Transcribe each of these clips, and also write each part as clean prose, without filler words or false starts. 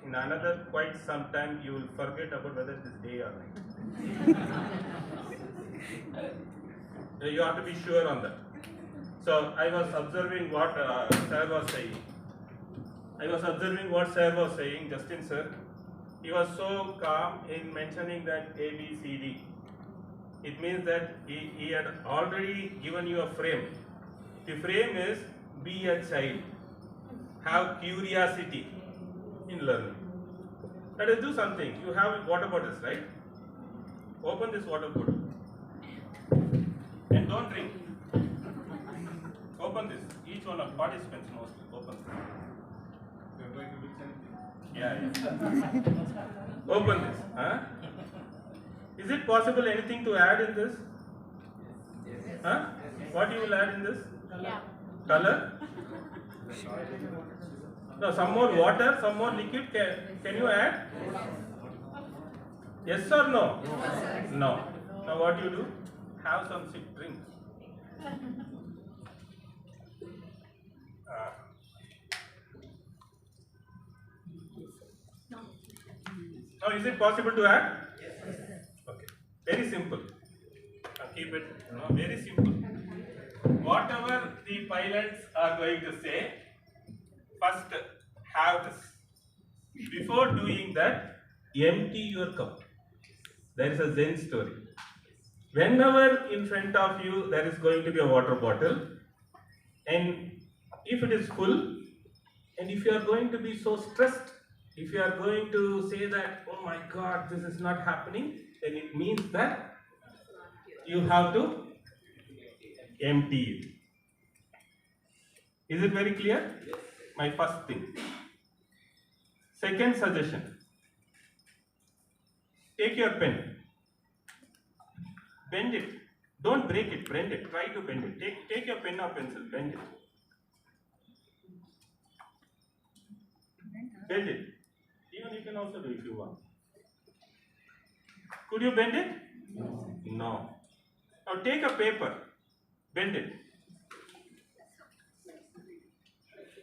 in another quite some time you will forget about whether it is day or night. You have to be sure on that. So I was observing what sir was saying. Justin sir. He was so calm in mentioning that A, B, C, D. It means that he had already given you a frame. The frame is be a child. Have curiosity in learning. Let us do something. You have water bottles, right? Open this water bottle. And don't drink. Open this. Each one of participants mostly. Open this. You are going to mix anything? Yeah. Open this. Huh? Is it possible anything to add in this? Yes. Huh? What you will add in this? Yeah. Color? No, some more water, some more liquid. Can you add? Yes or no? No. Now what you do? Have some sip, drink. Now is it possible to add? Yes. Okay. Very simple. Now keep it. No, very simple. Whatever the pilots are going to say, first have this. Before doing that, empty your cup. There is a Zen story. Whenever in front of you there is going to be a water bottle, and if it is full, and if you are going to be so stressed, if you are going to say that, oh my God, this is not happening, then it means that you have to empty it. Is it very clear? Yes. My first thing. Second suggestion. Take your pen. Bend it. Don't break it, bend it. Try to bend it. Take your pen or pencil, bend it. Bend it. Even you can also do if you want. Could you bend it? No. Now take a paper. Bend it.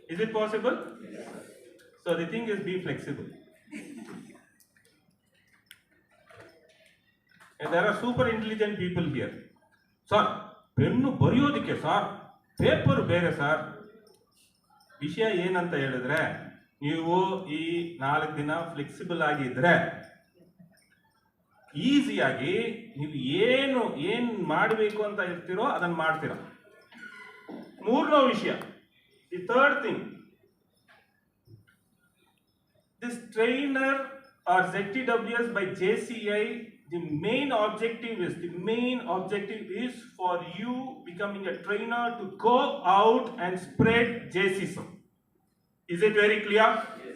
Is it possible? Yes. So the thing is, be flexible. And there are super intelligent people here. Sir, pennu bariyodike sir, paper bere sir. ವಿಷಯ ಏನಂತ ಹೇಳಿದ್ರೆ ನೀವು ಈ 4 ದಿನ flexible ಆಗಿದ್ರೆ ಈಸಿಯಾಗಿ ನೀವು ಏನು ಮಾಡಬೇಕು ಅಂತ ಇರ್ತೀರೋ ಅದನ್ನು ಮಾಡ್ತೀರಾ. ಮೂರನೇ ವಿಷಯ, the third thing, this trainer or ZTWS by JCI, the main objective is for you becoming a trainer to go out and spread JCism. Is it very clear?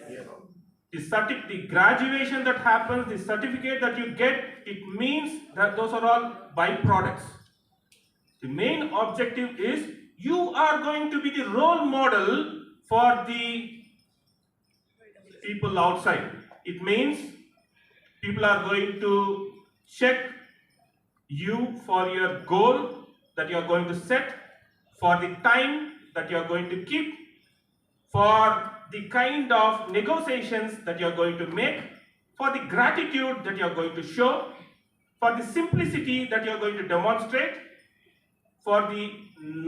Yes. The graduation that happens, the certificate that you get, it means that those are all byproducts. The main objective is you are going to be the role model for the people outside. It means people are going to check you for your goal that you are going to set, for the time that you are going to keep, for the kind of negotiations that you are going to make, for the gratitude that you are going to show, for the simplicity that you are going to demonstrate, for the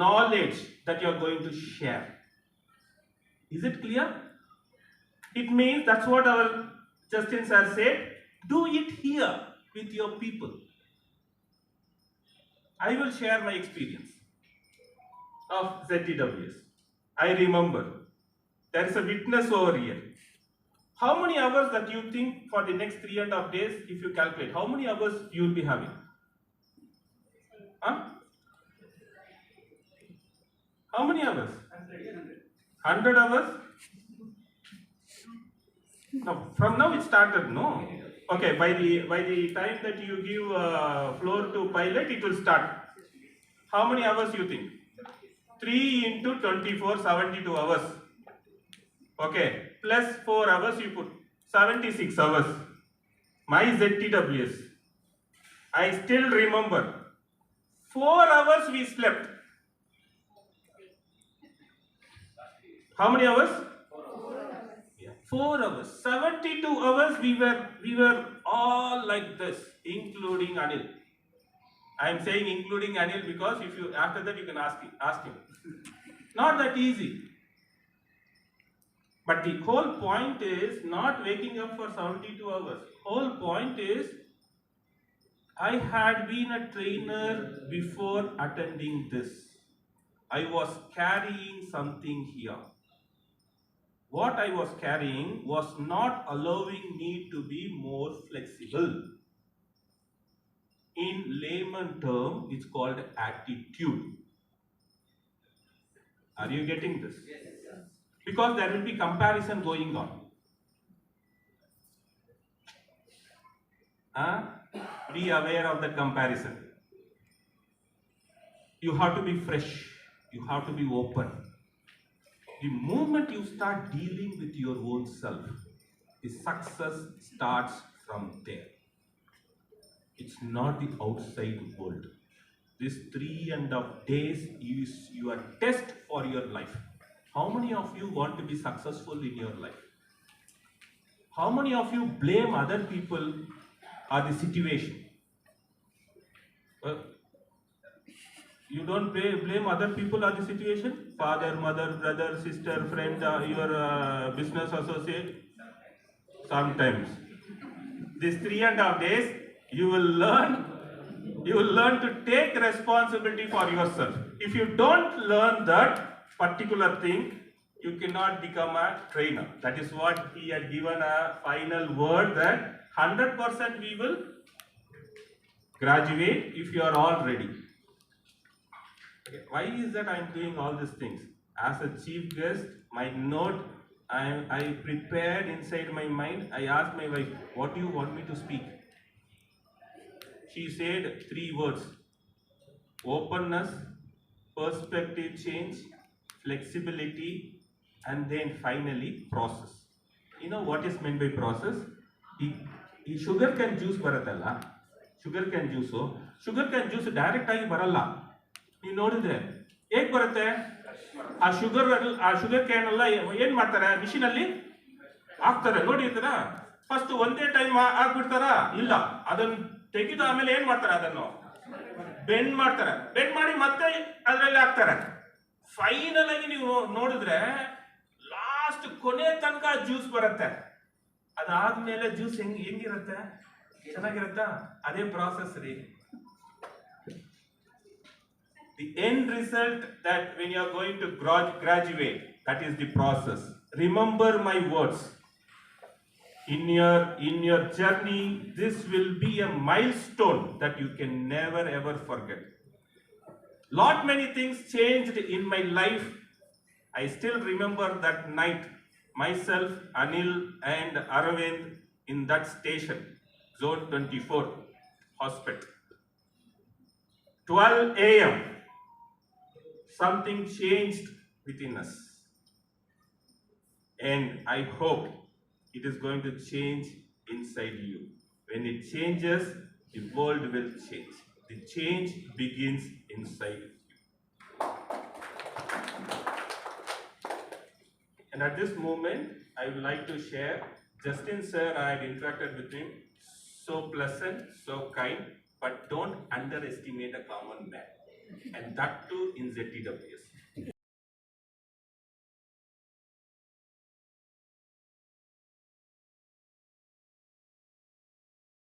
knowledge that you are going to share. Is it clear? It means that's what our Justin sir said, do it here with your people. I will share my experience of ZTWS. I remember there is a witness over here. How many hours that you think for the next 3.5 days, if you calculate, how many hours you will be having? Huh? How many hours? 100 hours? No, from now it started, no? Okay, by the time that you give floor to pilot, it will start. How many hours you think? 3 into 24, 72 hours. Okay, plus 4 hours you put, 76 hours. My ZTWS. I still remember. 4 hours we slept. How many hours? 4 hours, 72 hours we were all like this, including Anil. I am saying including Anil because if you after that you can ask him. Not that easy. But the whole point is not waking up for 72 hours. Whole point is I had been a trainer before attending this. I was carrying something here. What I was carrying was not allowing me to be more flexible. In layman term, it's called attitude. Are you getting this? Yes. Because there will be comparison going on. Be aware of the comparison. You have to be fresh. You have to be open. The moment you start dealing with your own self, the success starts from there. It's not the outside world. This 3.5 days is your test for your life. How many of you want to be successful in your life? How many of you blame other people or the situation? You don't blame other people or the situation? Father, mother, brother, sister, friend, your business associate? Sometimes. These 3.5 days, you will learn to take responsibility for yourself. If you don't learn that particular thing, you cannot become a trainer. That is what he had given a final word that 100% we will graduate if you are all ready. Okay. Why is that I am doing all these things? As a chief guest, my note I prepared inside my mind. I asked my wife, what do you want me to speak? She said 3 words: openness, perspective change, flexibility, and then finally process. You know what is meant by process? ಈ sugar cane juice ಬರುತ್ತಲ್ಲ, sugar cane juice direct ಆಗಿ ಬರಲ್ಲ. ನೀವು ನೋಡಿದ್ರೆ ಹೇಗೆ ಬರುತ್ತೆ? ಆ sugar can ಎಲ್ಲ ಏನ್ ಮಾಡ್ತಾರೆ? ಮಿಷಿನ್ ಅಲ್ಲಿ ಹಾಕ್ತಾರೆ, ನೋಡಿರ್ತಾರ? ಫಸ್ಟ್ ಒಂದೇ ಟೈಮ್ ಹಾಕ್ಬಿಡ್ತಾರ? ಇಲ್ಲ, ಅದನ್ನ ತೆಗೆದು ಆಮೇಲೆ ಏನ್ ಮಾಡ್ತಾರೆ? ಅದನ್ನು ಬೆಂಡ್ ಮಾಡ್ತಾರೆ, ಬೆಂಡ್ ಮಾಡಿ ಮತ್ತೆ ಅದರಲ್ಲಿ ಹಾಕ್ತಾರೆ. ಫೈನಲ್ ಆಗಿ ನೀವು ನೋಡಿದ್ರೆ ಲಾಸ್ಟ್ ಕೊನೆ ತನಕ ಜ್ಯೂಸ್ ಬರುತ್ತೆ. ಅದಾದ್ಮೇಲೆ ಜ್ಯೂಸ್ ಹೆಂಗಿರುತ್ತೆ? ಚೆನ್ನಾಗಿರುತ್ತಾ? ಅದೇ ಪ್ರಾಸೆಸ್ ರೀ. The end result that when you are going to graduate, that is the process. Remember my words. In your journey, this will be a milestone that you can never ever forget. Lot many things changed in my life. I still remember that night, myself, Anil and Aravind in that station, Zone 24, hospital. 12 a.m. Something changed within us. And I hope it is going to change inside you. When it changes, the world will change. The change begins inside you. And at this moment, I would like to share, Justin sir, I had interacted with him, so pleasant, so kind, but don't underestimate a common man. And that too in ZTWS.